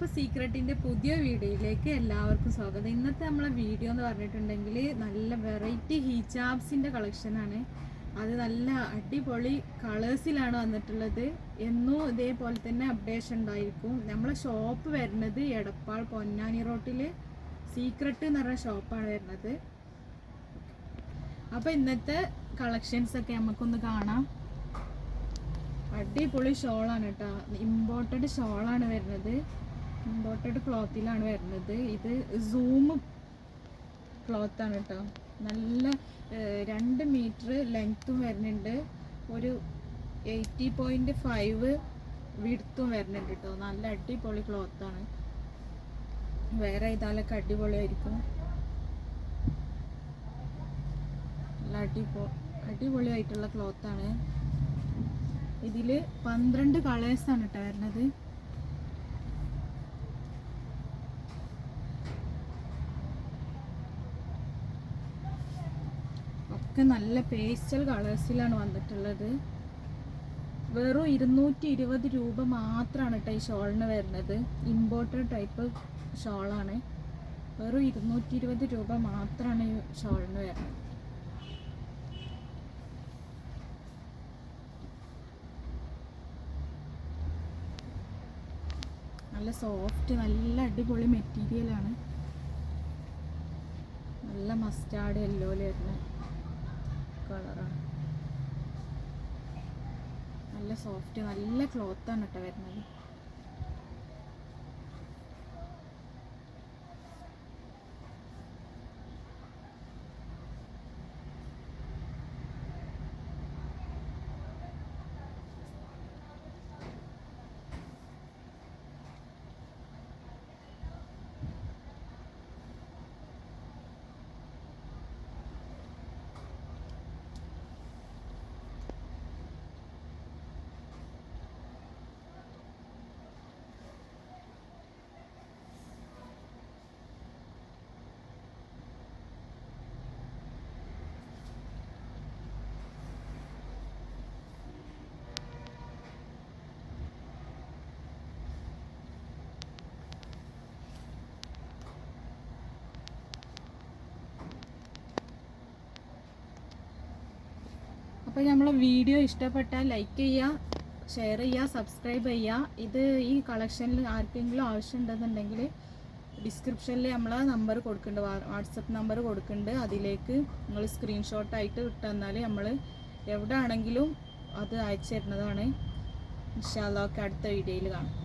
അപ്പോൾ സീക്രട്ടിൻ്റെ പുതിയ വീഡിയോയിലേക്ക് എല്ലാവർക്കും സ്വാഗതം. ഇന്നത്തെ നമ്മളെ വീഡിയോ എന്ന് പറഞ്ഞിട്ടുണ്ടെങ്കിൽ നല്ല വെറൈറ്റി ഹിജാബ്സിൻ്റെ കളക്ഷനാണ്. അത് നല്ല അടിപൊളി കളേഴ്സിലാണ് വന്നിട്ടുള്ളത്. എന്നും ഇതേപോലെ തന്നെ അപ്ഡേഷൻ ഉണ്ടായിരിക്കും. നമ്മളെ ഷോപ്പ് വരുന്നത് എടപ്പാൾ പൊന്നാനി റോട്ടിൽ സീക്രട്ട് എന്ന് പറഞ്ഞ ഷോപ്പാണ് വരുന്നത്. അപ്പോൾ ഇന്നത്തെ കളക്ഷൻസൊക്കെ നമുക്കൊന്ന് കാണാം. അടിപൊളി ഷോളാണ് കേട്ടോ. ഇമ്പോർട്ടഡ് ഷോളാണ് വരുന്നത്. ഇമ്പോർട്ടഡ് ക്ലോത്തിലാണ് വരുന്നത്. ഇത് സൂം ക്ലോത്താണ് കേട്ടോ. നല്ല 2 മീറ്റർ ലെങ്ത്തും വരുന്നുണ്ട്. ഒരു 80.5 വിഡ്ത്തും വരുന്നുണ്ട് കേട്ടോ. നല്ല അടിപൊളി ക്ലോത്താണ്. വേറെ ഇതാലൊക്കെ അടിപൊളിയായിരിക്കും. നല്ല അടിപൊളിയായിട്ടുള്ള ക്ലോത്താണ്. ഇതിൽ 12 കളേഴ്സാണ് കേട്ടോ വരുന്നത്. ഒക്കെ നല്ല പേസ്റ്റൽ കളേഴ്സിലാണ് വന്നിട്ടുള്ളത്. വെറും 220 രൂപ മാത്രമാണ് കേട്ടോ ഈ ഷോളിന് വരുന്നത്. ഇമ്പോർട്ടഡ് ടൈപ്പ് ഷോളാണ്. വെറും 220 രൂപ മാത്രമാണ് ഈ ഷോളിന് വരുന്നത്. നല്ല സോഫ്റ്റ്, നല്ല അടിപൊളി മെറ്റീരിയലാണ്. നല്ല മസ്റ്റാർഡ് യെല്ലോയിൽ വരുന്ന കളറാണ്. നല്ല സോഫ്റ്റ്, നല്ല ക്ലോത്താണ് കേട്ടോ വരുന്നത്. അപ്പോൾ നമ്മളെ വീഡിയോ ഇഷ്ടപ്പെട്ടാൽ ലൈക്ക് ചെയ്യുക, ഷെയർ ചെയ്യുക, സബ്സ്ക്രൈബ് ചെയ്യുക. ഇത് ഈ കളക്ഷനിൽ ആർക്കെങ്കിലും ആവശ്യമുണ്ടെന്നുണ്ടെങ്കിൽ ഡിസ്ക്രിപ്ഷനിൽ നമ്മളെ നമ്പർ കൊടുക്കുന്നുണ്ട്, വാട്സപ്പ് നമ്പർ കൊടുക്കുന്നുണ്ട്. അതിലേക്ക് നിങ്ങൾ സ്ക്രീൻഷോട്ടായിട്ട് ഇട്ട് തന്നാൽ നമ്മൾ എവിടെ ആണെങ്കിലും അത് അയച്ചു തരുന്നതാണ്. ഇൻഷാ അല്ലാഹ് അടുത്ത വീഡിയോയിൽ കാണാം.